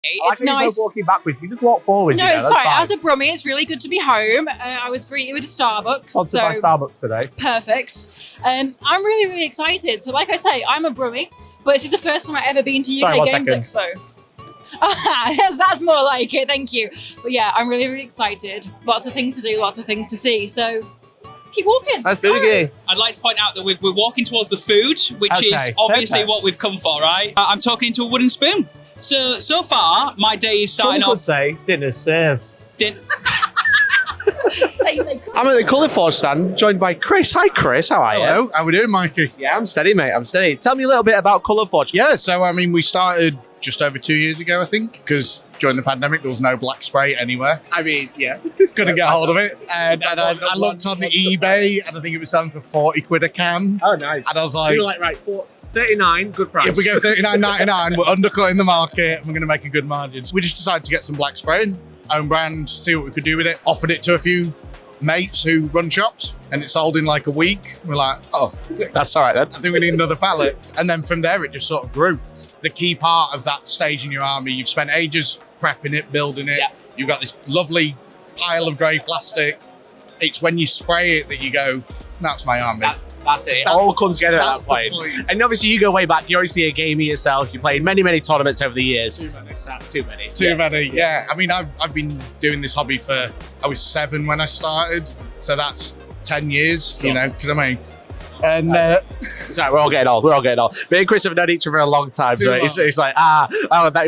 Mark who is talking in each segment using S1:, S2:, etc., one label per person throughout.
S1: It's nice.
S2: Walking backwards, you just walk forward.
S1: No, it's fine. As a Brummie, it's really good to be home. I was greeted with a Starbucks.
S2: Sponsored by Starbucks today.
S1: Perfect. I'm really, really excited. So like I say, I'm a Brummie, but this is the first time I've ever been to UK Games Expo. Yes, that's more like it, thank you. But yeah, I'm really, really excited. Lots of things to do, lots of things to see. So keep walking.
S2: That's boogie.
S3: I'd like to point out that we're walking towards the food, which is obviously what we've come for, right? I'm talking to a wooden spoon. So far, my day is starting off.
S2: Some could say dinner served.
S4: I'm at the Colourforge stand, joined by Chris. Hi, Chris. How are you?
S5: Hello. How we doing, Mikey?
S4: Yeah, I'm steady, mate. I'm steady. Tell me a little bit about Colourforge.
S5: Yeah, so I mean, we started just over 2 years ago, I think, because during the pandemic there was no black spray anywhere.
S2: I mean, yeah.
S5: Couldn't get hold of it. And I looked on eBay and I think it was selling for 40 quid a can.
S2: Oh, nice.
S5: And I was like,
S2: you're like, right, 39, good price.
S5: if we go 39.99, we're undercutting the market and we're going to make a good margin. We just decided to get some black spray in, own brand, see what we could do with it. Offered it to a few mates who run shops and it sold in like a week. We're like, oh,
S4: That's all right then.
S5: I think we need another pallet. And then from there, it just sort of grew. The key part of that stage in your army, you've spent ages prepping it, building it.
S3: Yeah.
S5: You've got this lovely pile of grey plastic. It's when you spray it that you go, that's my army.
S3: That's it.
S4: It all comes together at that
S5: That's the
S4: point.
S5: point.
S4: And obviously, you go way back. You're obviously a gamer yourself. You played many, many tournaments over the years.
S2: Too many.
S5: Too many, yeah. I mean, I've been doing this hobby I was 7 when I started. So that's 10 years, you know, because I mean, and
S4: Sorry, we're all getting old. Me and Chris have known each other a long time. So it's like,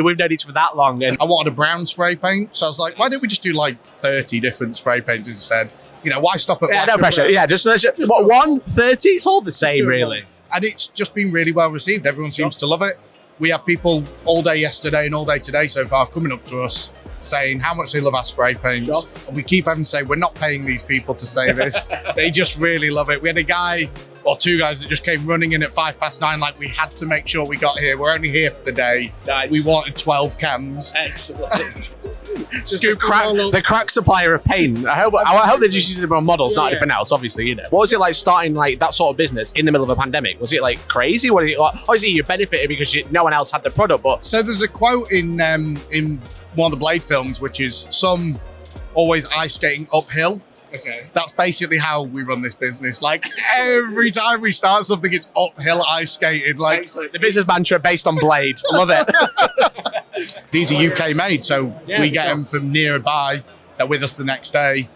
S4: we've known each other that long. And
S5: I wanted a brown spray paint. So I was like, why don't we just do like 30 different spray paints instead? You know, why stop at
S4: yeah,
S5: black
S4: no
S5: and
S4: pressure.
S5: brown?
S4: Yeah, just 130. It's all the same, really.
S5: And it's just been really well received. Everyone seems to love it. We have people all day yesterday and all day today so far coming up to us saying how much they love our spray paints.
S4: Sure.
S5: And we keep having to say, we're not paying these people to say this. They just really love it. We had a guy or 2 guys that just came running in at 9:05, like we had to make sure we got here. We're only here for the day.
S4: Nice.
S5: We wanted 12 cans.
S4: Excellent.
S5: Scoop them all up.
S4: The crack supplier of paint. I hope they're just using it on models, not anything else, obviously, you know. What was it like starting like that sort of business in the middle of a pandemic? Was it like crazy? What did it, like, obviously you benefited because no one else had the product, but
S5: So there's a quote in one of the Blade films, which is some always ice skating uphill.
S2: Okay.
S5: That's basically how we run this business. Like every time we start something, it's uphill ice skating. Like
S4: the business mantra based on Blade. I love it.
S5: these are UK made, so we get them from nearby. They're with us the next day.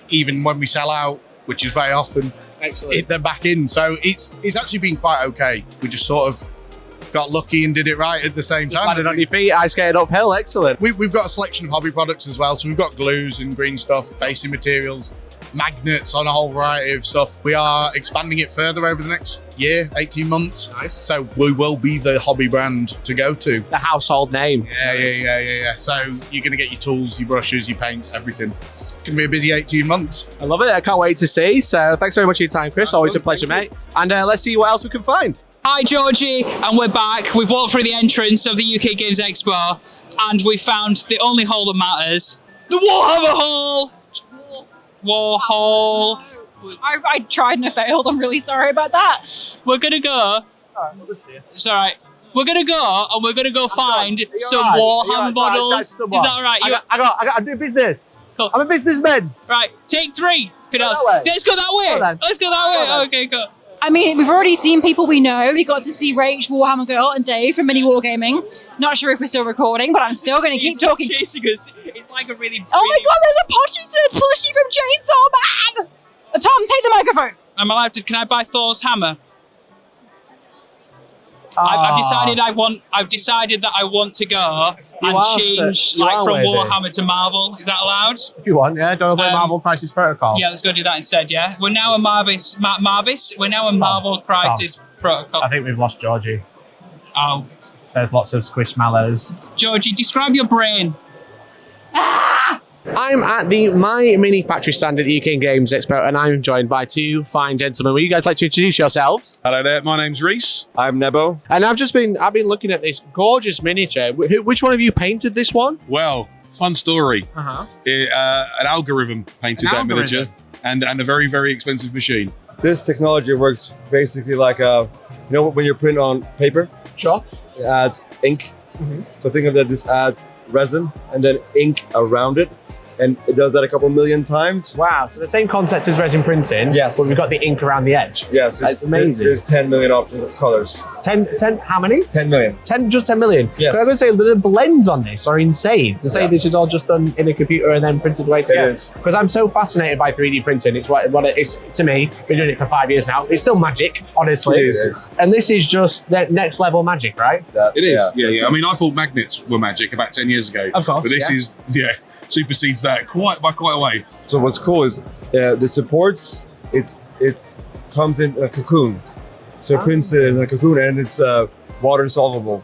S5: Even when we sell out, which is very often, they're back in. So it's actually been quite okay. We just sort of got lucky and did it right at the same time.
S4: Landed on your feet, ice skating uphill. Excellent.
S5: We've got a selection of hobby products as well. So we've got glues and green stuff, basing materials, magnets on a whole variety of stuff. We are expanding it further over the next year, 18 months.
S4: Nice.
S5: So we will be the hobby brand to go to.
S4: The household name.
S5: Yeah. So you're going to get your tools, your brushes, your paints, everything. It's going to be a busy 18 months.
S4: I love it. I can't wait to see. So thanks very much for your time, Chris. Always a pleasure, mate. And let's see what else we can find.
S3: Hi, Georgie, and we're back. We've walked through the entrance of the UK Games Expo, and we found the only hole that matters: the Warhammer Hall. War Hall.
S1: I tried and I failed. I'm really sorry about that.
S3: We're gonna go. It's all right. We're gonna go and we're gonna go find some Warhammer models. Is that all right?
S2: I do business.
S3: Cool.
S2: I'm a businessman.
S3: Right. Take 3. Let's go that way. Let's go that way. Okay, go.
S1: I mean, we've already seen people we know. We got to see Rach, Warhammer Girl, and Dave from Mini Wargaming. Not sure if we're still recording, but I'm still going to keep talking.
S3: He's chasing us. It's like a really.
S1: Oh my God! There's a Potchinson plushie from Chainsaw Man. Tom, take the microphone.
S3: I'm allowed to. Can I buy Thor's hammer? I've decided that I want to go and change from Warhammer to Marvel. Is that allowed?
S2: If you want, yeah. Don't play Marvel Crisis Protocol.
S3: Yeah, let's go do that instead. Yeah, we're now a We're now a Marvel Crisis Protocol.
S2: I think we've lost Georgie.
S3: Oh,
S2: There's lots of squishmallows.
S3: Georgie, describe your brain.
S4: I'm at the My Mini Factory stand at the UK Games Expo, and I'm joined by 2 fine gentlemen. Would you guys like to introduce yourselves?
S6: Hello there, my name's Reese. I'm Nebo.
S4: And I've been looking at this gorgeous miniature. Which one of you painted this one?
S6: Well, fun story. An algorithm painted that miniature, and a very, very expensive machine.
S7: This technology works basically like when you're printing on paper.
S4: Sure.
S7: It adds ink. So think of that this adds resin and then ink around it. And it does that a couple million times.
S2: Wow, so the same concept as resin printing,
S7: Yes.
S2: but we've got the ink around the edge.
S7: Yes,
S2: That's amazing.
S7: There's 10 million options of colors.
S2: 10, how many?
S7: 10 million.
S2: 10, just 10 million?
S7: Yes.
S2: So I'm going to say the blends on this are insane. To say this is all just done in a computer and then printed away together.
S7: It is.
S2: Because I'm so fascinated by 3D printing. It's what it is to me. Been doing it for 5 years now. It's still magic, honestly.
S7: It is.
S2: And this is just the next level magic, right?
S6: It is.
S7: Yeah.
S6: Yeah. I mean, I thought magnets were magic about 10 years ago.
S2: Of course,
S6: But this
S2: yeah.
S6: is, supersedes that quite a way.
S7: So what's cool is the supports, it's comes in a cocoon. So it prints it in a cocoon and it's water solvable.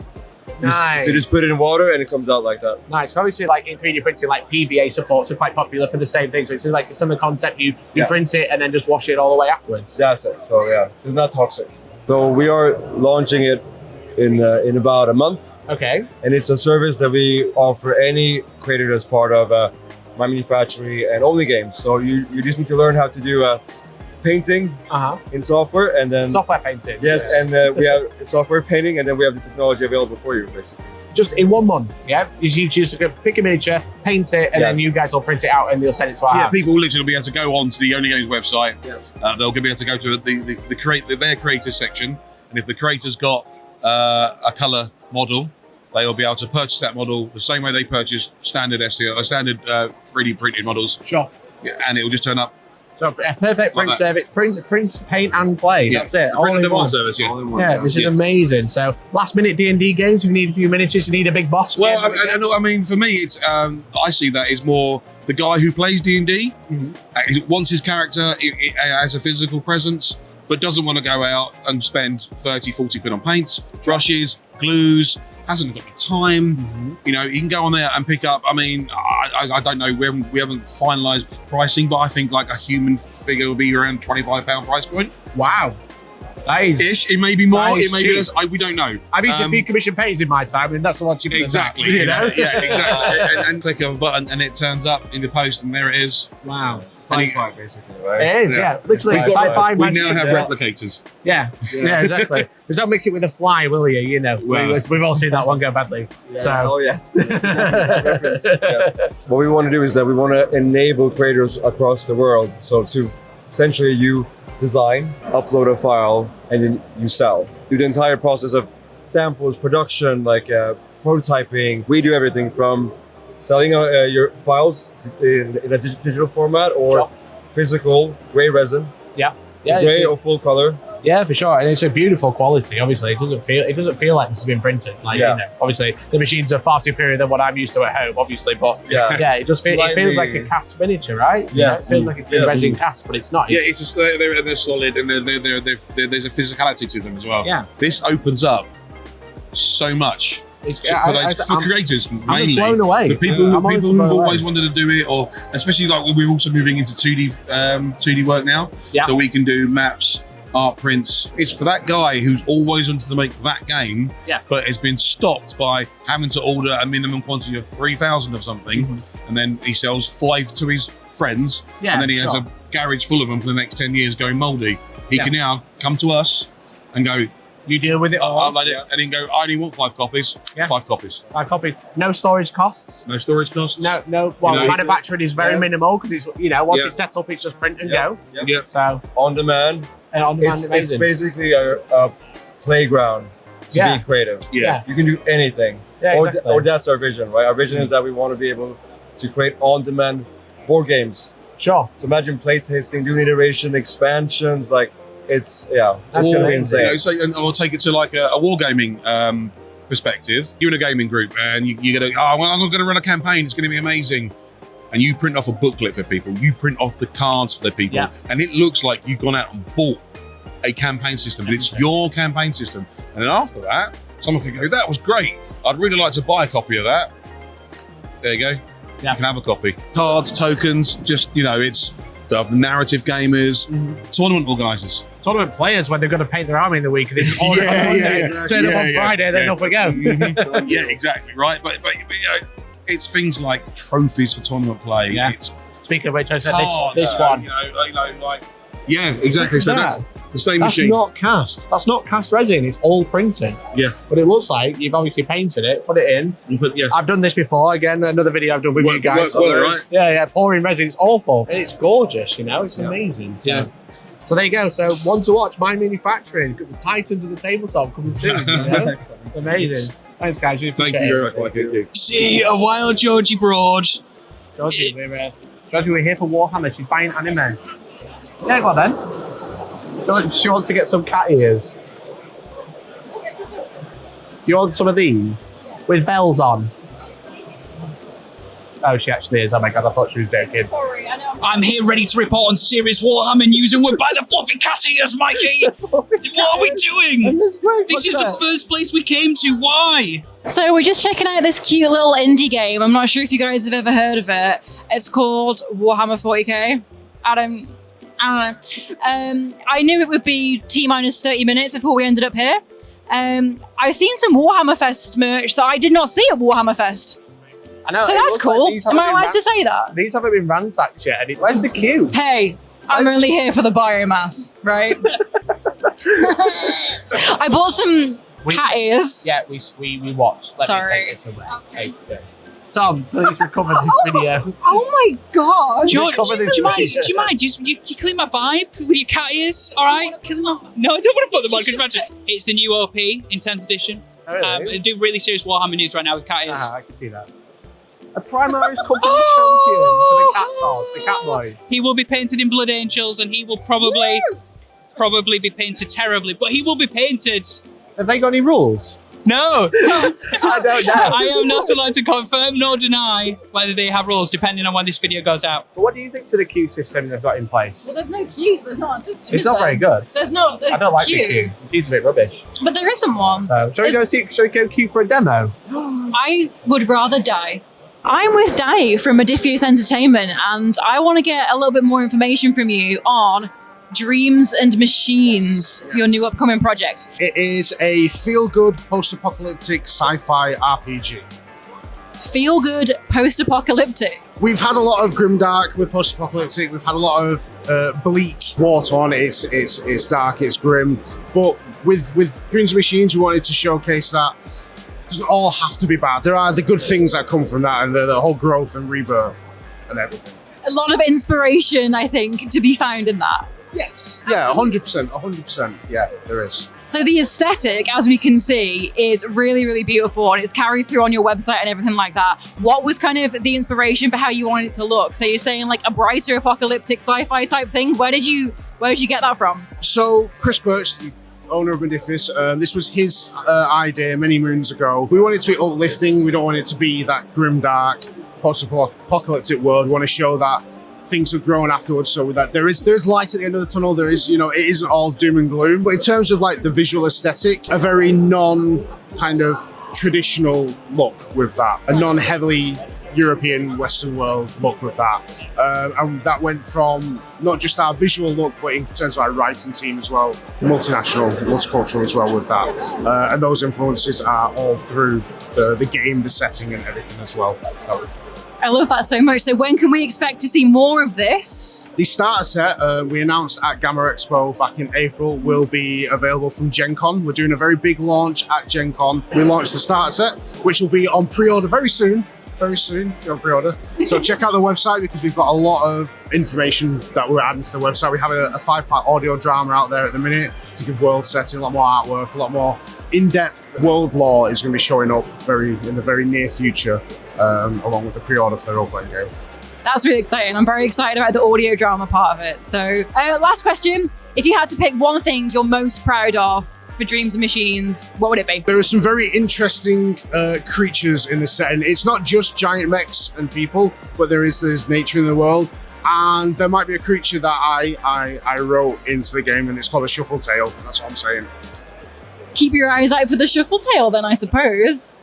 S2: Nice.
S7: So you just put it in water and it comes out like that.
S2: Nice. Obviously, like in 3D printing, like PVA supports are quite popular for the same thing. So it's like a similar concept. You
S7: Yeah.
S2: print it and then just wash it all the way afterwards.
S7: That's it. So yeah, so it's not toxic. So we are launching it in about a month,
S2: Okay.
S7: and it's a service that we offer any creator that's part of My Mini Factory and Only Games. So you just need to learn how to do painting in software, and then
S2: Software painting.
S7: yes, and we have software painting, and then we have the technology available for you, basically.
S2: Just in 1 month. Yeah. You just pick a miniature, paint it, and then
S7: Yes.
S2: you guys will print it out and they'll send it to our
S6: Yeah,
S2: house.
S6: people will literally be able to go on to the Only Games website.
S7: Yes.
S6: They'll be able to go to their creators section, and if the creator's got a color model, they will be able to purchase that model the same way they purchase standard 3D printed models.
S2: Sure.
S6: Yeah, and it will just turn up.
S2: So a perfect print
S6: that.
S2: service. Print, paint, and play.
S6: Yeah.
S2: That's it.
S6: The
S2: All
S6: print
S2: in
S6: on demand
S2: one.
S6: service. Yeah.
S2: Yeah, this is
S6: Yeah.
S2: amazing. So, last minute D&D games. If you need a few miniatures, you need a big boss.
S6: Well, I mean, for me, it's I see that as more the guy who plays D&D wants his character as a physical presence, but doesn't want to go out and spend 30, 40 quid on paints, brushes, glues. Hasn't got the time. You know, he can go on there and pick up. I mean, I don't know. We haven't finalised pricing, but I think like a human figure will be around £25 price point.
S2: Wow. That is.
S6: Ish. It may be more.
S2: That is
S6: It may be
S2: cheap.
S6: less. We don't know.
S2: I've used a few commission paintings in my time, and that's a lot cheaper
S6: Exactly.
S2: than that. You know?
S6: Yeah, exactly. and click of a button, and it turns up in the post, and there it is.
S2: Wow.
S7: Sci-fi, basically, right?
S2: It is, yeah. Literally,
S7: It's
S2: sci-fi
S6: We
S2: magic.
S6: now have
S7: Yeah.
S6: replicators.
S2: Yeah, yeah, exactly. Just don't mix it with a fly, will you? You know,
S6: Well.
S2: we've all seen that one go badly.
S7: Oh yes. Reference, yes. What we want to do is that we want to enable creators across the world. So to essentially you design, upload a file, and then you sell. Do the entire process of samples, production, like prototyping. We do everything from selling your files in a digital format or physical gray resin,
S2: Yeah,
S7: gray
S2: it's-
S7: or full color.
S2: yeah, for sure, and it's a beautiful quality. Obviously, it doesn't feel like this has been printed. Like
S7: Yeah.
S2: you know, obviously the machines are far superior than what I'm used to at home. Obviously, but
S7: Yeah.
S2: yeah, it feels
S7: Slightly-
S2: like a cast miniature, right? You know,
S7: Yes.
S2: it feels like a
S7: Yes.
S2: resin cast, but it's not.
S6: Yeah,
S2: It's-
S6: it's just they're solid, and there's a physicality to them as well.
S2: Yeah.
S6: This opens up so much.
S2: it's
S6: For creators mainly,
S2: blown away.
S6: for people
S2: I'm honestly
S6: who've
S2: blown away.
S6: always wanted to do it, or especially like we're also moving into 2D work now,
S2: Yeah.
S6: so we can do maps, art prints. It's for that guy who's always wanted to make that game,
S2: Yeah.
S6: but has been stopped by having to order a minimum quantity of 3,000 of something, and then he sells 5 to his friends,
S2: Yeah,
S6: and then he has
S2: sure.
S6: a garage full of them for the next 10 years going mouldy. He
S2: Yeah.
S6: can now come to us and go,
S2: You deal with it all.
S6: I like it, and then go, I only want 5 copies.
S2: Yeah.
S6: 5 copies.
S2: 5 copies. No storage costs.
S6: No storage costs.
S2: No. Well,
S6: You know,
S2: manufacturing is very
S7: yes.
S2: minimal because it's once
S6: Yeah.
S2: it's set up, it's just print and
S7: Yeah.
S2: go.
S6: Yeah.
S2: So
S7: On demand.
S2: and on demand,
S7: It's
S2: amazing.
S7: basically a playground to
S2: Yeah.
S7: be creative.
S6: Yeah.
S7: You can do anything.
S2: Yeah,
S7: or,
S2: exactly.
S7: or that's our vision, right? Our vision is that we want to be able to create on-demand board games.
S2: Sure.
S7: So imagine playtesting, doing iteration, expansions, like it's
S2: That's
S7: gonna be
S2: amazing.
S6: You know,
S7: insane.
S6: so, and I'll take it to like a wargaming perspective. You're in a gaming group and you're going to, I'm going to run a campaign. It's going to be amazing. And you print off a booklet for people. You print off the cards for the people.
S2: Yeah.
S6: And it looks like you've gone out and bought a campaign system, but it's your campaign system. And then after that, someone could go, that was great. I'd really like to buy a copy of that. There you go.
S2: Yeah.
S6: You can have a copy. Cards, tokens, just, it's the narrative gamers, tournament organisers.
S2: Tournament players when they're going to paint their army in the week and they just order
S6: Yeah,
S2: on Monday,
S6: yeah,
S2: turn up
S6: yeah,
S2: on
S6: yeah,
S2: Friday, then
S6: yeah.
S2: off we go.
S6: Yeah, exactly, right? But it's things like trophies for tournament play.
S2: Yeah.
S6: It's
S2: Speaking of which, I said
S6: cards,
S2: this one.
S6: like, yeah, exactly. So
S2: Look at
S6: The same
S2: That's
S6: machine.
S2: not cast. That's not cast resin. It's all printing.
S6: Yeah.
S2: But it looks like you've obviously painted it, put it in.
S6: You put, yeah.
S2: I've done this before. Again, another video I've done with you guys.
S6: Well, right?
S2: Yeah, pouring resin. It's awful. And it's gorgeous, you know? It's amazing. So.
S6: Yeah.
S2: So there you go. So one to watch, My Manufacturing. The Titans of the Tabletop coming soon. You know? It's amazing. Thanks, guys. Really
S6: Thank you
S2: appreciate
S6: very
S2: it.
S6: much, Mike.
S3: See a wild Georgie Broad.
S2: Georgie, we're here for Warhammer. She's buying anime. Yeah, go on then. She wants to get some cat ears. You want some of these? With bells on? Oh, she actually is. Oh my god, I thought she was joking.
S1: Sorry, I know.
S3: I'm here ready to report on serious Warhammer news, and we're by the fluffy cat ears, Mikey. What are we doing? This is the first place we came to. Why?
S1: So we're just checking out this cute little indie game. I'm not sure if you guys have ever heard of it. It's called Warhammer 40k. I don't know. I knew it would be T-minus 30 minutes before we ended up here. I've seen some Warhammer Fest merch that I did not see at Warhammer Fest.
S2: I know,
S1: So
S2: it
S1: that's
S2: looks like
S1: cool.
S2: these
S1: Am
S2: haven't
S1: I
S2: been
S1: allowed to say that?
S2: These haven't been ransacked yet. Where's the queue?
S1: Hey, I'm only here for the biomass, right? I bought some cat ears.
S2: Yeah, we watched. Let
S1: Sorry.
S2: me take this away. Okay. Tom, please recover this video.
S1: Oh my god.
S3: George,
S2: cover
S3: do
S2: this
S3: you mind?
S2: video.
S3: Do you mind? You clean my vibe with your cat ears, all right? No, I don't want to put them on. Can you imagine? It's the new OP in 10th edition.
S2: Oh, really?
S3: I do really serious Warhammer news right now with cat ears.
S2: I can see that. A Primaris Company champion for the cat dog, the cat boy.
S3: He will be painted in Blood Angels, and he will probably be painted terribly, but he will be painted.
S2: Have they got any rules?
S3: No,
S2: I don't know.
S3: I am not allowed to confirm nor deny whether they have rules, depending on when this video goes out.
S2: But what do you think to the queue system they've got in place?
S1: Well, there's no queue, so there's not a system.
S2: It's not very good.
S1: There's no
S2: I don't like the queue. The queue's a bit rubbish.
S1: But there isn't one.
S2: So, shall we go queue for a demo?
S1: I would rather die. I'm with Dave from Modifius Entertainment, and I want to get a little bit more information from you on Dreams and Machines, your new upcoming project.
S5: It is a feel-good post-apocalyptic sci-fi RPG.
S1: Feel good post-apocalyptic.
S5: We've had a lot of grimdark with post-apocalyptic. We've had a lot of bleak, war-torn. It's dark, it's grim. But with Dreams and Machines, we wanted to showcase that it doesn't all have to be bad. There are the good things that come from that, and the whole growth and rebirth and everything.
S1: A lot of inspiration, I think, to be found in that.
S5: Yes. Yeah, 100%. Yeah, there is.
S1: So the aesthetic, as we can see, is really, really beautiful, and it's carried through on your website and everything like that. What was kind of the inspiration for how you wanted it to look? So you're saying like a brighter apocalyptic sci-fi type thing. Where did you get that from?
S5: So Chris Birch, the owner of Modifius, this was his idea many moons ago. We want it to be uplifting. We don't want it to be that grim, dark, post-apocalyptic world. We want to show that things have grown afterwards, so that there's light at the end of the tunnel. There is, it isn't all doom and gloom. But in terms of like the visual aesthetic, a very non kind of traditional look with that, a non-heavily European Western world look with that, and that went from not just our visual look, but in terms of our writing team as well, multinational, multicultural as well with that, and those influences are all through the game, the setting, and everything as well.
S1: I love that so much. So when can we expect to see more of this?
S5: The starter set we announced at Gamma Expo back in April will be available from Gen Con. We're doing a very big launch at Gen Con. We launched the starter set, which will be on pre-order very soon. Very soon, on pre-order. So check out the website because we've got a lot of information that we're adding to the website. We have a 5-part audio drama out there at the minute to give world setting, a lot more artwork, a lot more in-depth world lore is going to be showing up in the very near future, along with the pre-order for the role-playing game.
S1: That's really exciting. I'm very excited about the audio drama part of it. So last question. If you had to pick one thing you're most proud of for Dreams and Machines, what would it be?
S5: There are some very interesting creatures in the setting. It's not just giant mechs and people, but there's nature in the world. And there might be a creature that I wrote into the game, and it's called a shuffle tail. That's what I'm saying.
S1: Keep your eyes out for the shuffle tail then, I suppose.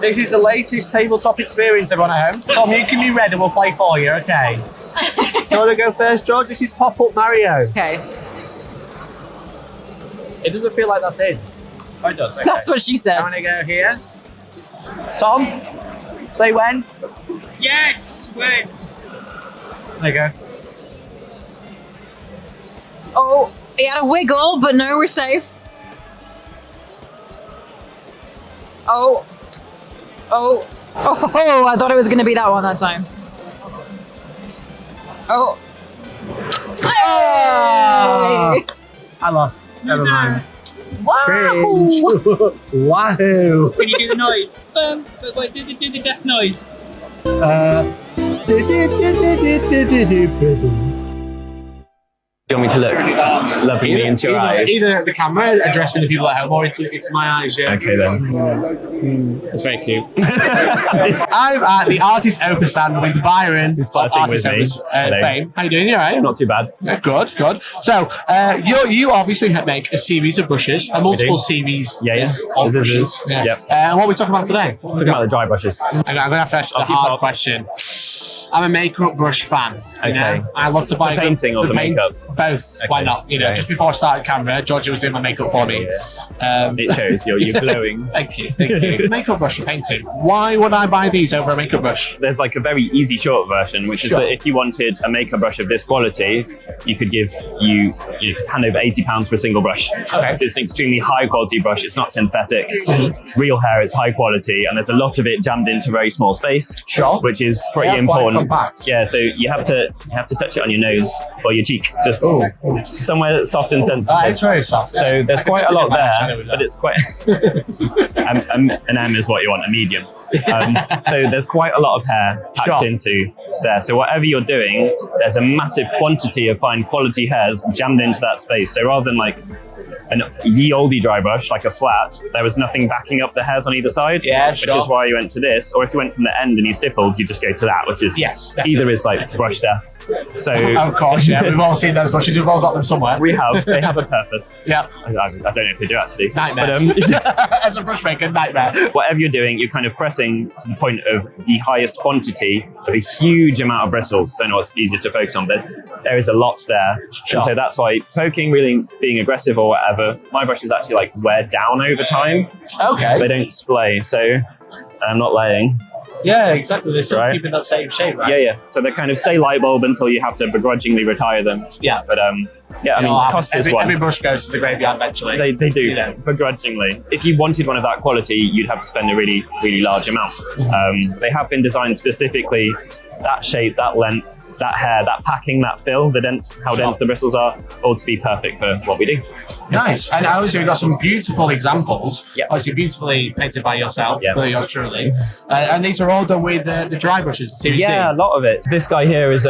S2: This is the latest tabletop experience, everyone at home. Tom, you can be red and we'll play for you, okay? Do you want to go first, George? This is Pop-Up Mario.
S1: Okay.
S2: It doesn't feel like that's in. Oh, it does, okay.
S1: That's what she said.
S2: I want to go here. Tom, say when.
S3: Yes, when?
S2: There you go.
S1: Oh, He had a wiggle, but no, we're safe. Oh. I thought it was going to be that one that time. Oh. Hey!
S2: I lost. Never mind.
S1: Wow!
S2: Wahoo!
S3: Can you do the noise? Wait, do the death noise.
S8: Do you want me to look lovingly into your eyes?
S4: Either the camera addressing the people at home or into my eyes, yeah.
S8: Okay then.
S4: That's very cute. I'm at the Artist Opus stand with Byron of
S8: flirting
S4: Artist
S8: with me.
S4: Opus
S8: Hello.
S4: fame. How you doing? You alright?
S8: Not too bad.
S4: Good. So, you obviously make a series of brushes, a multiple series
S8: Yeah.
S4: of brushes.
S8: Yeah. Yep.
S4: And what are we talking about today?
S8: Talking about the dry brushes.
S4: I'm going to have to ask the
S8: Keep
S4: hard
S8: up.
S4: question. I'm a makeup brush fan. You
S8: Okay.
S4: know? I love to buy
S8: The painting or
S4: for
S8: the
S4: paint-
S8: makeup?
S4: Both.
S8: Okay.
S4: Why not? You know,
S8: Okay.
S4: just before I started camera, Georgia was doing my makeup for me.
S8: It shows you're glowing.
S4: Thank you. Makeup brush for painting. Why would I buy these over a makeup brush?
S8: There's like a very easy short version, which is
S4: Sure.
S8: that if you wanted a makeup brush of this quality, you could could hand over £80 for a single brush.
S4: Okay.
S8: It's an extremely high quality brush. It's not synthetic. It's real hair. It's high quality, and there's a lot of it jammed into a very small space.
S4: Sure.
S8: Which is pretty
S4: Yeah, quite
S8: important.
S4: compact.
S8: Yeah. So you have to touch it on your nose or your cheek, just somewhere soft and sensitive.
S4: It's very soft.
S8: So there's
S4: I can
S8: quite a
S4: definitely
S8: lot
S4: get my
S8: there,
S4: eyeshadow with
S8: but
S4: that.
S8: it's quite an M is what you want, a medium. So there's quite a lot of hair packed
S4: Sure.
S8: into there. So whatever you're doing, there's a massive quantity of fine quality hairs jammed into that space. So rather than like an ye olde dry brush, like a flat, there was nothing backing up the hairs on either side.
S4: Yeah,
S8: Which
S4: sure.
S8: is why you went to this. Or if you went from the end and you stippled, you just go to that, which is
S4: Yes, definitely.
S8: either is like brush death. So
S4: Of course, yeah. We've all seen those brushes. We've all got them somewhere.
S8: they have a purpose.
S4: Yeah.
S8: I don't know if they do actually.
S4: Nightmares.
S8: But,
S4: As a brush maker, nightmare.
S8: whatever you're doing, you're kind of pressing to the point of the highest quantity of a huge amount of bristles. Don't know what's easiest to focus on. There is a lot there.
S4: Sure.
S8: And so that's why poking, really being aggressive or whatever, my brushes actually like wear down over time.
S4: Okay.
S8: They don't splay. So I'm not laying.
S4: Yeah, exactly. They're still
S8: Right.
S4: keeping that same shape, right?
S8: Yeah. So they kind of stay light bulb until you have to begrudgingly retire them.
S4: Yeah.
S8: But I mean, cost is one.
S4: Every brush goes to the graveyard eventually.
S8: They do,
S4: You know.
S8: begrudgingly. If you wanted one of that quality, you'd have to spend a really, really large amount. They have been designed specifically, that shape, that length, that hair, that packing, that fill, how dense the bristles are, all to be perfect for what we do.
S4: Nice. And obviously we've got some beautiful examples.
S8: Yep.
S4: Obviously beautifully painted by yourself,
S8: Yep.
S4: really yours truly. And these are all done with the dry brushes, the Series
S8: Yeah, a
S4: D.
S8: lot of it. This guy here is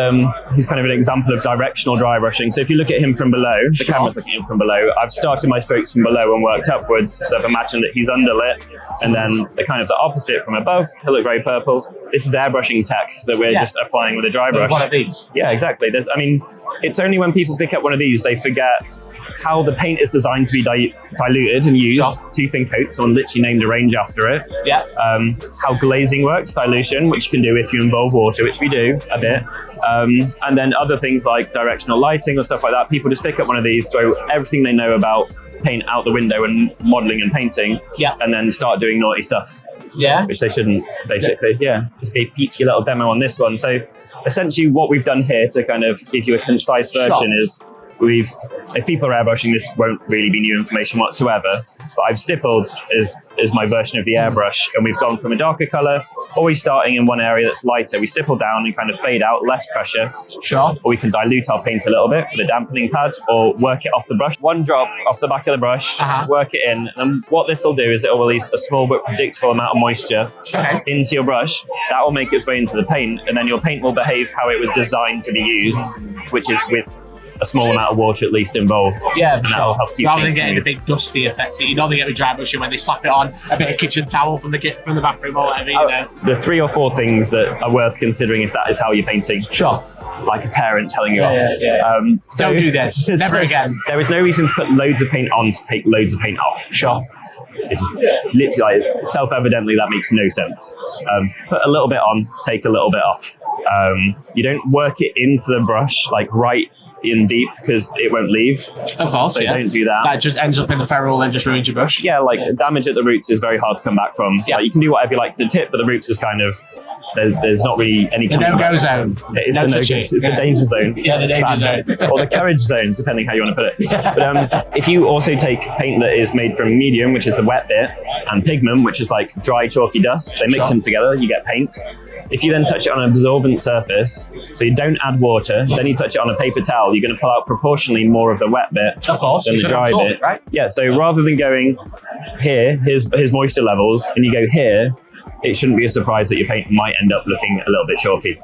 S8: he's kind of an example of directional dry brushing. So if you look at him from below, the
S4: Sure.
S8: camera's looking at him from below, I've started my strokes from below and worked upwards. So I've imagined that he's underlit, and then the kind of the opposite from above, he'll look very purple. This is airbrushing tech that we're
S4: Yeah.
S8: just applying with a dry brush.
S4: One of these.
S8: Yeah, exactly. It's only when people pick up one of these, they forget how the paint is designed to be diluted and used.
S4: Sure.
S8: 2 thin coats, someone literally named a range after it.
S4: Yeah.
S8: How glazing works, dilution, which you can do if you involve water, which we do a bit. And then other things like directional lighting or stuff like that. People just pick up one of these, throw everything they know about paint out the window and modeling and painting,
S4: Yeah.
S8: and then start doing naughty stuff,
S4: Yeah.
S8: which they shouldn't, basically. Yeah, just a peachy little demo on this one. So essentially what we've done here to kind of give you a concise version is if people are airbrushing, this won't really be new information whatsoever, but I've stippled is my version of the airbrush, and we've gone from a darker color, always starting in one area that's lighter. We stipple down and kind of fade out, less pressure,
S4: Sure.
S8: or we can dilute our paint a little bit with a dampening pad, or work it off the brush. One drop off the back of the brush, work it in, and what this will do is it will release a small but predictable amount of moisture into your brush. That will make its way into the paint, and then your paint will behave how it was designed to be used, which is with a small amount of water at least involved.
S4: Yeah,
S8: and that'll help keep
S4: rather than
S8: things
S4: getting the
S8: smooth.
S4: big dusty effect that you normally get with dry brushing when they slap it on a bit of kitchen towel from the bathroom or whatever, you know.
S8: The 3 or 4 things that are worth considering if that is how you're painting.
S4: Sure.
S8: Like a parent telling you off.
S4: Yeah.
S8: So
S4: Don't do this. Never again.
S8: There is no reason to put loads of paint on to take loads of paint off.
S4: Sure.
S8: It's literally, like, self-evidently, that makes no sense. Put a little bit on, take a little bit off. You don't work it into the brush, like right in deep because it won't leave.
S4: Of course,
S8: so
S4: yeah.
S8: don't do that.
S4: That just ends up in the ferrule and just ruins your bush.
S8: Yeah, like damage at the roots is very hard to come back from.
S4: Yeah.
S8: Like, you can do whatever you like to the tip, but the roots is kind of there's not really any
S4: The no-go zone.
S8: It's
S4: No
S8: the no-go.
S4: touching.
S8: It's the danger zone.
S4: Yeah, the danger zone.
S8: Or the courage zone, depending how you want to put it. But if you also take paint that is made from medium, which is the wet bit, and pigment, which is like dry chalky dust, they mix them together, you get paint. If you then touch it on an absorbent surface, so you don't add water, then you touch it on a paper towel, you're going to pull out proportionally more of the wet bit
S4: Of course,
S8: than
S4: you
S8: the
S4: should
S8: dry
S4: absorb
S8: bit.
S4: it, right?
S8: Yeah, so rather than going here's moisture levels, and you go here, it shouldn't be a surprise that your paint might end up looking a little bit chalky.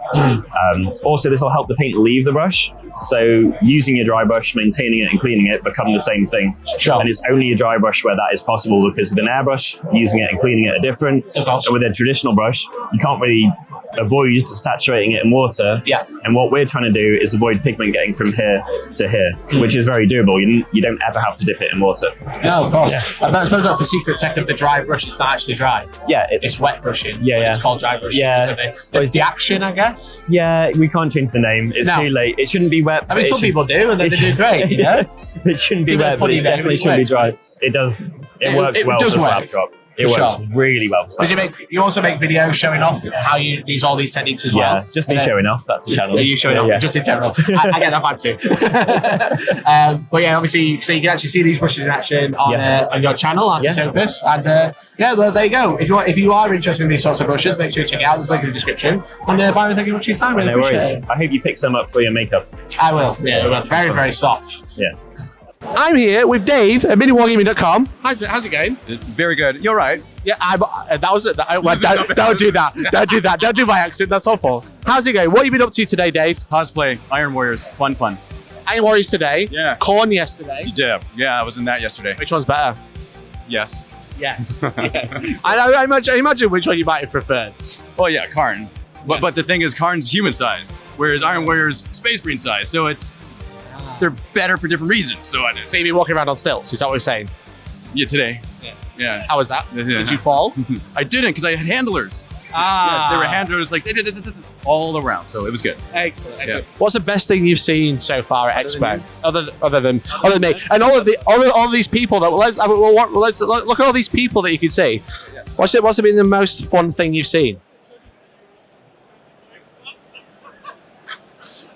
S8: Also, this will help the paint leave the brush. So using your dry brush, maintaining it and cleaning it become the same thing.
S4: Sure.
S8: And it's only a dry brush where that is possible, because with an airbrush, using it and cleaning it are different.
S4: Of course.
S8: And with a traditional brush, you can't really avoid saturating it in water.
S4: Yeah.
S8: And what we're trying to do is avoid pigment getting from here to here, which is very doable. You don't ever have to dip it in water.
S4: No, of course.
S8: Yeah.
S4: I suppose that's the secret tech of the dry brush. It's not actually dry.
S8: Yeah,
S4: It's wet brushing.
S8: Yeah, yeah.
S4: It's called dry brushing.
S8: Yeah.
S4: It's the action, I guess.
S8: Yeah, we can't change the name. It's
S4: No.
S8: too late. It shouldn't be wet.
S4: I mean,
S8: but
S4: some
S8: it should-
S4: people do, and then they do great, you know?
S8: It shouldn't be
S4: Give it a
S8: wet, but
S4: funny
S8: it
S4: name,
S8: definitely
S4: it
S8: shouldn't be
S4: works.
S8: dry. It does. It works
S4: it
S8: well
S4: does
S8: for
S4: work.
S8: slab drop. It
S4: For
S8: works
S4: sure.
S8: really well for slab
S4: You also make videos showing off how you use all these techniques as well?
S8: Yeah, just me showing off. That's the channel.
S4: Are you showing
S8: Yeah,
S4: off
S8: yeah.
S4: just in general? I get that vibe too. But yeah, obviously, so you can actually see these brushes in action on your channel, Antisopus. And well, there you go. If you are interested in these sorts of brushes, make sure you check it out. There's a link in the description. And Byron, thank you very much for your time. Really
S8: No worries.
S4: appreciate it.
S8: I hope you pick some up for your makeup.
S4: I will. Yeah, well, very, very soft.
S8: Yeah.
S4: I'm here with Dave at miniwargaming.com. How's it going?
S9: Very good. You're right.
S4: Yeah, that was it. Don't do that. Don't do that. Don't do my accent. That's awful. How's it going? What have you been up to today, Dave?
S9: Cosplay, Iron Warriors, fun.
S4: Iron Warriors today.
S9: Yeah.
S4: Corn yesterday.
S9: Yeah, I was in that yesterday.
S4: Which one's better?
S9: Yes.
S4: Yes. I imagine which one you might have preferred.
S9: Well, yeah, Karn. But the thing is, Karn's human size, whereas Iron Warrior's space marine size. So they're better for different reasons. So
S4: you've been walking around on stilts, is that what we're saying?
S9: Yeah, today. Yeah.
S4: How was that?
S9: Yeah.
S4: Did you fall?
S9: I didn't, because I had handlers.
S4: Ah.
S9: Yes, they were handlers like all around, so it was good.
S4: Excellent.
S9: Yeah.
S4: What's the best thing you've seen so far at Expo? Other than me, and all these people that let's look at all these people that you can see. What's been the most fun thing you've seen?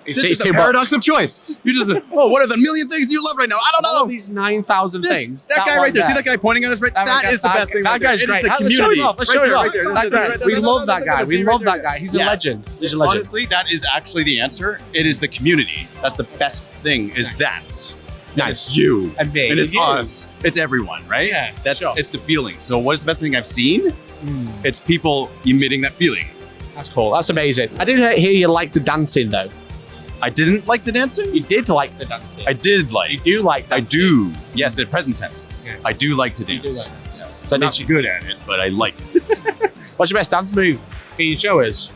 S9: It's just a paradox of choice. You just, what are the million things you love right now? I don't know.
S4: All these 9,000 things.
S9: That guy right there. See that guy pointing at us right there? That is the best thing.
S4: That guy's great. Let's show him off. Let's show him off. We love that guy. We love that guy. He's a legend. He's a legend.
S9: Honestly, that is actually the answer. It is the community. That's the best thing, is that.
S4: Nice.
S9: And it's you.
S4: And me.
S9: And it's
S4: You.
S9: us. It's everyone, right?
S4: Yeah,
S9: It's the feeling. So what is the best thing I've seen? It's people emitting that feeling.
S4: That's cool. That's amazing. I didn't hear you liked the dancing though.
S9: I didn't like the dancing?
S4: You did like the dancing.
S9: I did like.
S4: You do like
S9: I
S4: dancing.
S9: do. Yes, the present tense.
S4: Yes.
S9: I do like to
S4: You do
S9: dance.
S4: like dancing.
S9: Yes.
S4: So
S9: I'm not good at it, but I like it.
S4: What's your best dance move? Can you show us?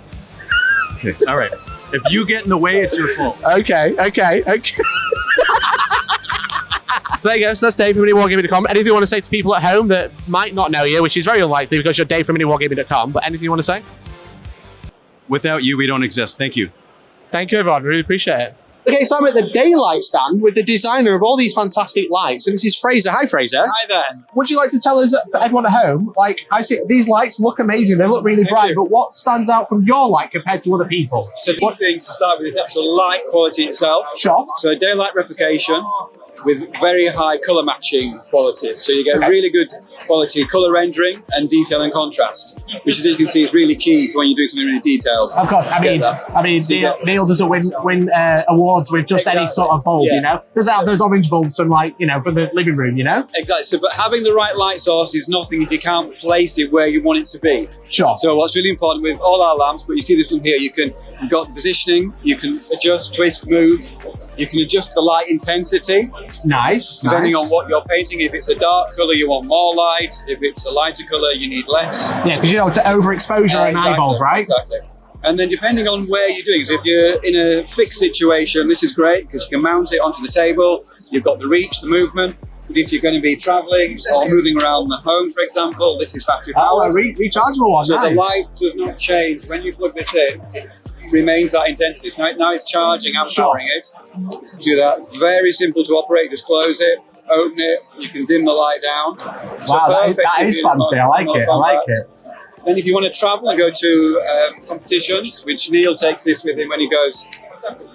S9: Yes. All right. If you get in the way, it's your fault.
S4: Okay. So there you go. So that's Dave from miniwargaming.com. Anything you want to say to people at home that might not know you, which is very unlikely because you're Dave from miniwargaming.com, but anything you want to say?
S9: Without you, we don't exist. Thank you.
S4: Thank you, everyone. Really appreciate it. Okay, so I'm at the Daylight stand with the designer of all these fantastic lights, and this is Fraser. Hi, Fraser.
S10: Hi there.
S4: Would you like to tell us, everyone at home, like, I see these lights look amazing, they look really bright, but what stands out from your light compared to other people?
S10: So the key thing to start with is the actual light quality itself.
S4: Sure.
S10: So a daylight replication with very high colour matching qualities. So you get really good quality colour rendering and detail and contrast, which as you can see is really key to when you're doing something really detailed.
S4: Of course, I mean, Neil doesn't win awards with just any sort of bulb, you know? Doesn't have those orange bulbs from from the living room, you know?
S10: Exactly. So, but having the right light source is nothing if you can't place it where you want it to be.
S4: Sure.
S10: So what's really important with all our lamps, but you see this one here, you've got the positioning, you can adjust, twist, move, you can adjust the light intensity.
S4: Nice.
S10: Depending on what you're painting, if it's a dark colour, you want more light. If it's a lighter colour, you need less.
S4: Yeah, because to overexposure in eyeballs, right?
S10: Exactly. And then depending on where you're doing, so if you're in a fixed situation, this is great because you can mount it onto the table. You've got the reach, the movement. But if you're going to be travelling or moving around the home, for example, this is battery powered.
S4: Rechargeable one.
S10: So
S4: nice.
S10: the light does not change when you plug this in. It remains that intensity. So now it's charging and powering it. Do that. Very simple to operate. Just close it, open it. You can dim the light down. So
S2: Wow, that
S10: perfect if
S2: is
S10: you're
S2: fancy.
S10: not-
S2: I like
S10: not
S2: it. I like
S10: compact.
S2: it.
S10: Then if you want to travel and go to competitions, which Neil takes this with him when he goes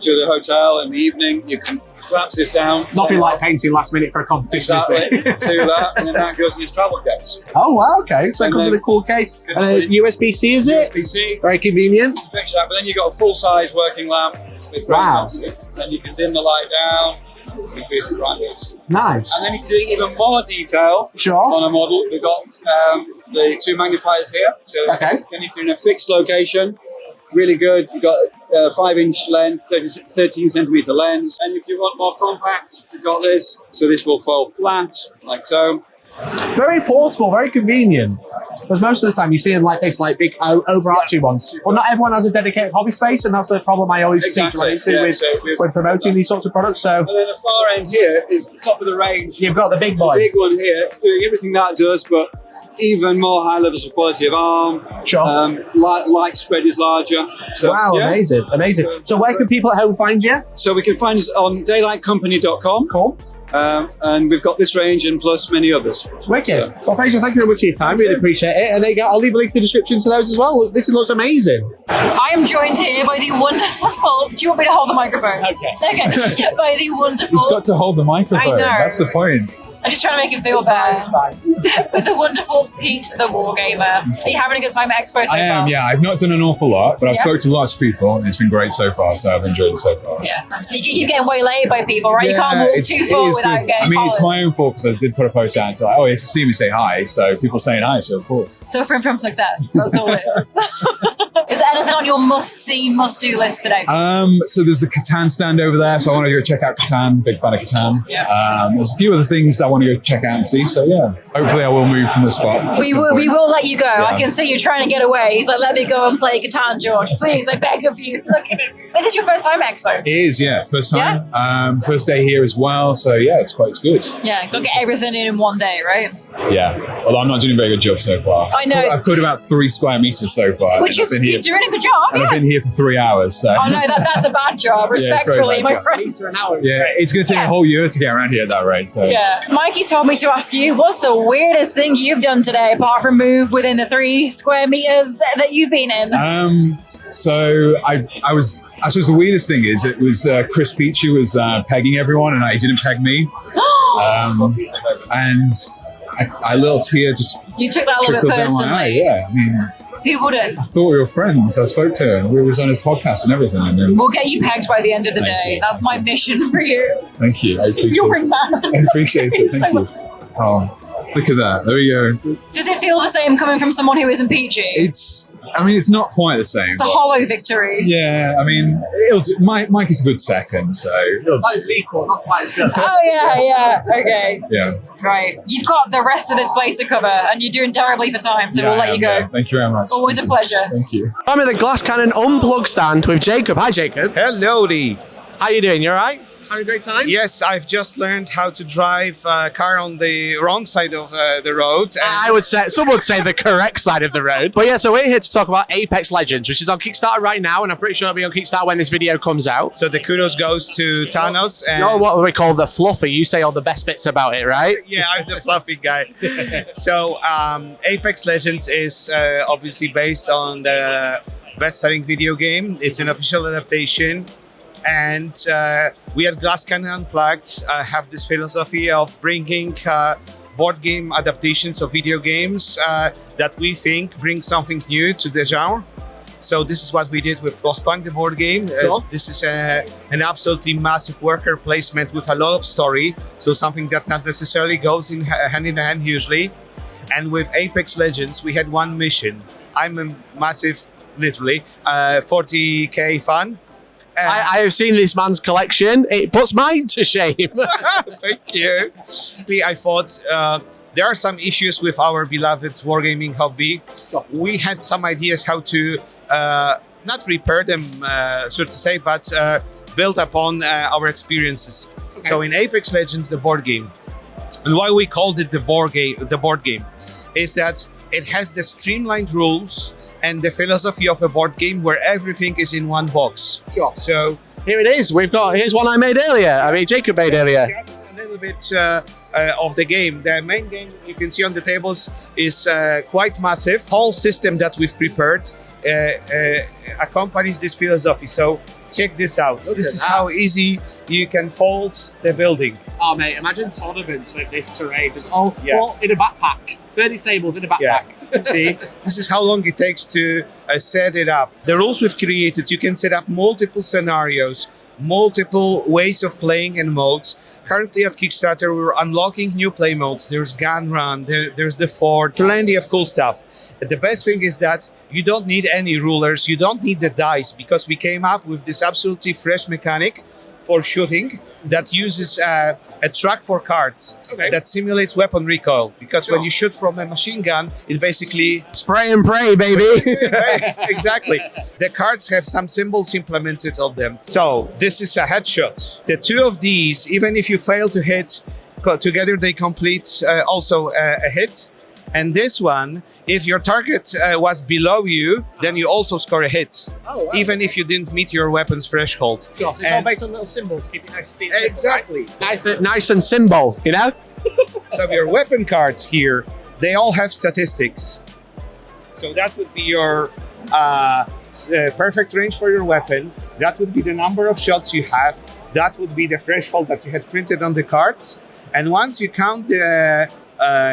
S10: to the hotel in the evening, you can collapse this down.
S4: Nothing like painting last minute for a competition.
S10: Exactly.
S4: Is there?
S10: Do that, and then that goes in his travel case.
S2: Oh, wow, okay. So it
S10: And
S2: comes
S10: then-
S2: with a cool case.
S10: Good
S2: USB-C, is it?
S10: USB-C.
S2: Very convenient.
S10: Fix that, but then you've got a full-size working lamp with
S2: Wow.
S10: Then you can dim the light down, increase the brightness.
S2: Nice.
S10: And then if you're doing even more detail
S2: Sure.
S10: on a model, we've got the 2 magnifiers here. So
S2: Okay.
S10: then if you're in a fixed location, really good. You've got a 5-inch lens, 13 centimeter lens. And if you want more compact, we've got this. So this will fold flat, like so.
S2: Very portable, very convenient. Because most of the time you see in like this, like big overarching ones. Well, not everyone has a dedicated hobby space, and that's the problem I always seem to run into
S10: Yeah,
S2: with,
S10: so we've-
S2: when promoting these sorts of products. So
S10: And then the far end here is top of the range.
S2: you've got the big
S10: The
S2: boy.
S10: big one here, doing everything that does, but even more high levels of quality of arm.
S2: Sure.
S10: Light spread is larger. So,
S2: Wow,
S10: yeah.
S2: amazing, amazing. So where can people at home find you?
S10: So we can find us on daylightcompany.com.
S2: Cool.
S10: And we've got this range and plus many others.
S2: Wicked.
S10: So-
S2: Well, Fraser, thank you very much for your time. Really appreciate it. And there you go. I'll leave a link in the description to those as well. This looks amazing.
S1: I am joined here by the wonderful. Do you want me to hold the microphone?
S11: Okay.
S1: Okay. By the wonderful.
S11: He's got to hold the microphone.
S1: I know.
S11: That's the point.
S1: I'm just trying to make him feel better. With the wonderful Pete the Wargamer. Are you having a good time at Expo so
S11: I am,
S1: far?
S11: yeah. I've not done an awful lot, but I've
S1: Yeah.
S11: spoke to lots of people, and it's been great so far. So I've enjoyed it so far.
S1: Yeah. So you keep getting waylaid by people, right? You
S11: Yeah,
S1: can't walk
S11: it-
S1: too
S11: it
S1: far
S11: is
S1: without
S11: good.
S1: getting
S11: I mean, it's
S1: collared.
S11: my own fault because I did put a post out and say, like, oh, if you see me, say hi. So people saying hi, so of course.
S1: Suffering from success. That's all it is. Is there anything on your must-see, must-do list today?
S11: So there's the Catan stand over there, so I want to go check out Catan. Big fan of Catan.
S1: Yeah.
S11: There's a few other things that I want to go check out and see. So yeah, hopefully I will move from the spot.
S1: We will let you go. I
S11: Yeah.
S1: can see you trying to get away. He's like, let me go and play Catan, George. Please, I beg of you. Look at him. Is this your first time at Expo?
S11: It is, yeah. First time. First day here as well. So yeah, it's good.
S1: Yeah, go get everything in one day, right?
S11: Yeah. Although I'm not doing a very good job so far.
S1: I know.
S11: I've covered about 3 square meters so far.
S1: Which
S11: and
S1: is,
S11: I've been here,
S1: you're doing a good job,
S11: and
S1: yeah.
S11: I've been here for 3 hours. So.
S1: Oh no, that's a bad job,
S11: it's a very
S1: respectfully,
S11: bad
S1: my
S11: job.
S1: friend.
S11: Yeah, it's going to take a whole year to get around here at that rate. So.
S1: Yeah. Mikey's told me to ask you, what's the weirdest thing you've done today, apart from move within the 3 square meters that you've been in?
S11: So I suppose the weirdest thing is it was Chris Peachy was pegging everyone and he didn't peg me. And a little tear just
S1: You took that a little bit
S11: trickled down my eye.
S1: personally.
S11: Yeah, I mean,
S1: Who wouldn't?
S11: I thought we were friends. I spoke to him. We was on his podcast and everything. And then,
S1: We'll get you pegged by the end of the day. That's my mission for you.
S11: thank you. I appreciate
S1: You're a
S11: it.
S1: man.
S11: I appreciate it.
S1: So
S11: Thank you. Oh, look at that. There we go.
S1: Does it feel the same coming from someone who isn't peachy?
S11: It's not quite the same.
S1: It's a
S11: but-
S1: hollow victory.
S11: Yeah, I mean, Mike is a good second, so
S4: Like a sequel, not quite as good.
S1: Oh yeah, okay.
S11: yeah.
S1: Right. You've got the rest of this place to cover and you're doing terribly for time, so
S11: Yeah,
S1: we'll
S11: I
S1: let you
S11: am,
S1: go.
S11: yeah. Thank you very much.
S1: Always a pleasure.
S11: Thank you.
S2: I'm at the Glass Cannon Unplugged stand with Jacob. Hi, Jacob.
S12: Hello, Dee.
S2: How you doing? You all right? Having a great time?
S12: Yes, I've just learned how to drive a car on the wrong side of the road.
S2: I would say, some would say the correct side of the road. But yeah, so we're here to talk about Apex Legends, which is on Kickstarter right now, and I'm pretty sure it'll be on Kickstarter when this video comes out.
S12: So the kudos goes to Thanos. And
S2: You're what we call the fluffy. You say all the best bits about it, right?
S12: yeah, I'm the fluffy guy. So Apex Legends is obviously based on the best-selling video game. It's an official adaptation. And we at Glass Cannon Unplugged have this philosophy of bringing board game adaptations of video games that we think bring something new to the genre. So this is what we did with Frostpunk, the board game.
S2: Sure.
S12: This is an absolutely massive worker placement with a lot of story. So something that not necessarily goes in hand usually. And with Apex Legends, we had one mission. I'm a massive, literally, 40K fan.
S2: I have seen this man's collection. It puts mine to shame.
S12: Thank you. I thought there are some issues with our beloved wargaming hobby. We had some ideas how to not repair them, so to say, but build upon our experiences. Okay. So in Apex Legends, the board game, and why we called it the board game, is that it has the streamlined rules and the philosophy of a board game where everything is in one box.
S2: Sure.
S12: So
S4: Here it is. Here's one I made earlier. Jacob made earlier.
S12: A little bit of the game. The main game you can see on the tables is quite massive. Whole system that we've prepared accompanies this philosophy. So check this out. This is how easy you can fold the building.
S4: Oh mate, imagine tournaments with this terrain, just all in a backpack. 30 tables in a backpack.
S12: See, this is how long it takes to set it up. The rules we've created, you can set up multiple scenarios, multiple ways of playing and modes. Currently at Kickstarter, we're unlocking new play modes. There's Gun Run, there's the Fort, plenty of cool stuff. The best thing is that you don't need any rulers, you don't need the dice, because we came up with this absolutely fresh mechanic for shooting that uses a track for cards that simulates weapon recoil. Because when you shoot from a machine gun, it basically
S4: spray and pray, baby.
S12: Exactly. The cards have some symbols implemented on them. So this is a headshot. The two of these, even if you fail to hit, together they complete also a hit. And this one, if your target was below you, then you also score a hit, even if you didn't meet your weapon's threshold.
S4: Sure, it's all based on little symbols, keep it nice and simple.
S12: Exactly.
S4: Nice and symbol, you know?
S12: So your weapon cards here, they all have statistics. So that would be your perfect range for your weapon. That would be the number of shots you have. That would be the threshold that you had printed on the cards. And once you count the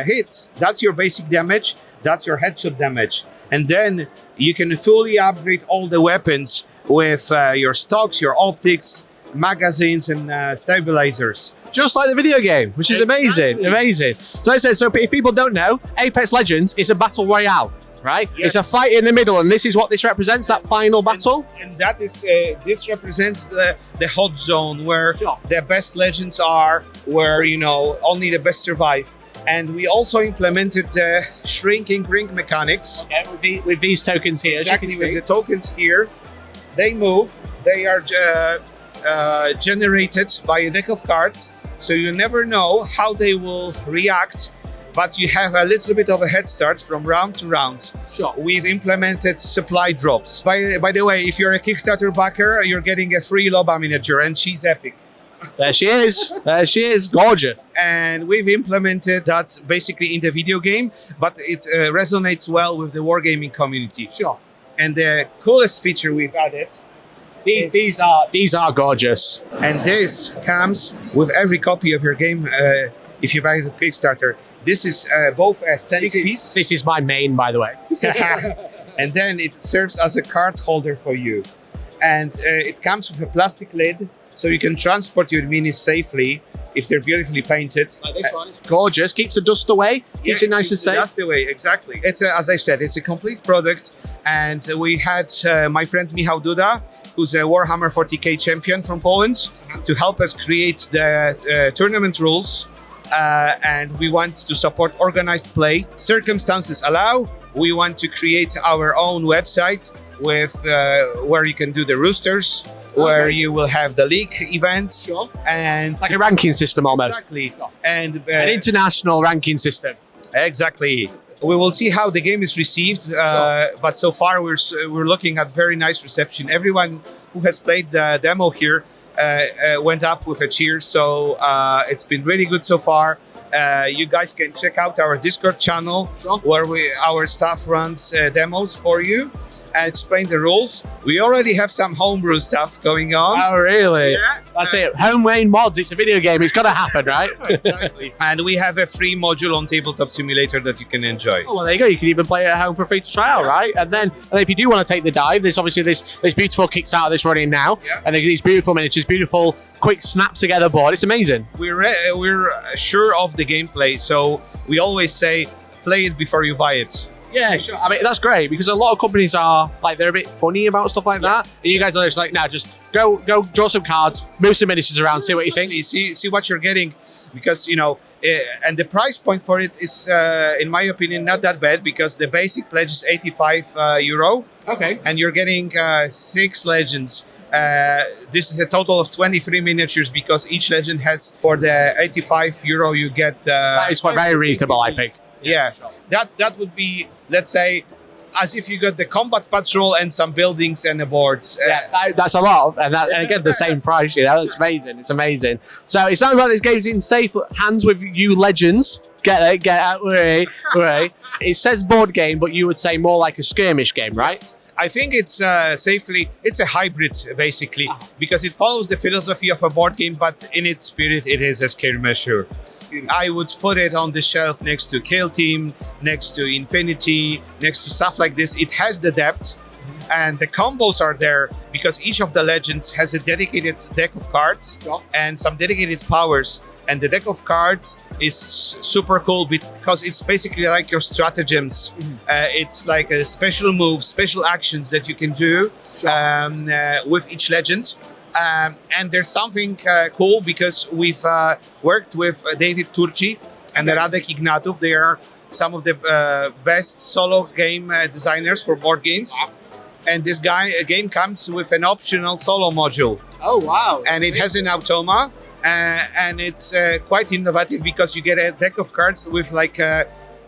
S12: hits, that's your basic damage, that's your headshot damage. And then you can fully upgrade all the weapons with your stocks, your optics, magazines, and stabilizers.
S4: Just like the video game, which is amazing, amazing. So I said, if people don't know, Apex Legends is a battle royale, right? Yes. It's a fight in the middle, and this is what this represents, that final battle.
S12: And that is, this represents the hot zone where the best legends are, where, you know, only the best survive. And we also implemented the shrinking ring mechanics.
S4: Okay, with these tokens here.
S12: Exactly, with the tokens here. They move, they are generated by a deck of cards, so you never know how they will react, but you have a little bit of a head start from round to round.
S4: Sure.
S12: We've implemented supply drops. By the way, if you're a Kickstarter backer, you're getting a free Loba miniature, and she's epic.
S4: There she is. There she is. Gorgeous.
S12: And we've implemented that basically in the video game, but it resonates well with the wargaming community.
S4: Sure.
S12: And the coolest feature we've added,
S4: these are gorgeous.
S12: And this comes with every copy of your game if you buy the Kickstarter. This is both a scenic piece.
S4: This is my main, by the way.
S12: And then it serves as a card holder for you. And it comes with a plastic lid, so you can transport your minis safely if they're beautifully painted.
S4: Like this one, it's gorgeous. Keeps the dust away. Keeps it nice and safe.
S12: Dust away, exactly. It's as I said, it's a complete product. And we had my friend Michał Duda, who's a Warhammer 40k champion from Poland, to help us create the tournament rules. And we want to support organized play. Circumstances allow. We want to create our own website with where you can do the roosters, where you will have the league events, and
S4: it's like a ranking system almost.
S12: Exactly, and
S4: an international ranking system.
S12: Exactly. We will see how the game is received, but so far we're looking at very nice reception. Everyone who has played the demo here went up with a cheer, so it's been really good so far. You guys can check out our Discord channel where our staff runs demos for you and explain the rules. We already have some homebrew stuff going on.
S4: Oh, really?
S12: Yeah.
S4: That's it. Homemade mods. It's a video game. It's got to happen, right?
S12: Exactly. And we have a free module on Tabletop Simulator that you can enjoy.
S4: Oh, well, there you go. You can even play it at home for free to trial, right? And then if you do want to take the dive, there's obviously this beautiful Kickstarter that's running now. And these beautiful miniatures, beautiful, quick snap together board. It's amazing.
S12: We're sure of the gameplay, so we always say play it before you buy it.
S4: Yeah, sure. I mean, that's great because a lot of companies are like, they're a bit funny about stuff like that. And you guys are just like, no, just go draw some cards, move some miniatures around, see what you think.
S12: See what you're getting, because, you know, and the price point for it is, in my opinion, not that bad, because the basic pledge is 85 euro.
S4: Okay.
S12: And you're getting 6 legends. This is a total of 23 miniatures, because each legend has, for the 85 euro, you get...
S4: that is quite very reasonable, I think.
S12: Yeah, that would be, let's say, as if you got the combat patrol and some buildings and the boards.
S4: That's a lot, and again the same price. It's amazing. It's amazing. So it sounds like this game's in safe hands with you legends. Get out, hooray. It says board game, but you would say more like a skirmish game, right?
S12: I think it's it's a hybrid basically, because it follows the philosophy of a board game, but in its spirit, it is a skirmisher. I would put it on the shelf next to Kill Team, next to Infinity, next to stuff like this. It has the depth, and the combos are there because each of the legends has a dedicated deck of cards and some dedicated powers. And the deck of cards is super cool because it's basically like your stratagems. It's like a special moves, special actions that you can do with each legend. And there's something cool because we've worked with David Turci and Radek Ignatov. They are some of the best solo game designers for board games. And this game comes with an optional solo module.
S4: Oh, wow.
S12: And it has an automa. And it's quite innovative because you get a deck of cards with like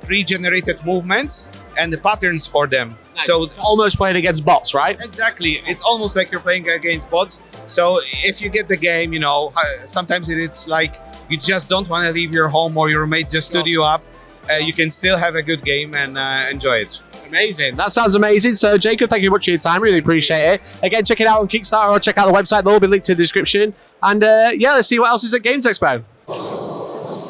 S12: pre-generated movements and the patterns for them.
S4: Nice. So almost playing against bots, right?
S12: Exactly. It's almost like you're playing against bots. So if you get the game, you know, sometimes it's like you just don't want to leave your home or your mate just stood you up. You can still have a good game and enjoy it.
S4: Amazing. That sounds amazing. So, Jacob, thank you much for your time. Really appreciate it. Again, check it out on Kickstarter or check out the website. They'll all be linked in the description. And yeah, let's see what else is at Games Expo.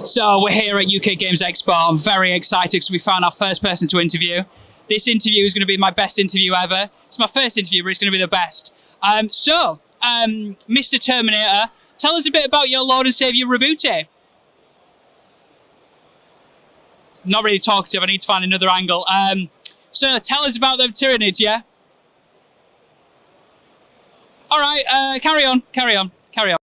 S3: So we're here at UK Games Expo. I'm very excited because we found our first person to interview. This interview is going to be my best interview ever. It's my first interview, but it's going to be the best. Mr. Terminator, tell us a bit about your Lord and Savior Rabute. Not really talkative. I need to find another angle. So tell us about them Tyranids, yeah? All right, carry on.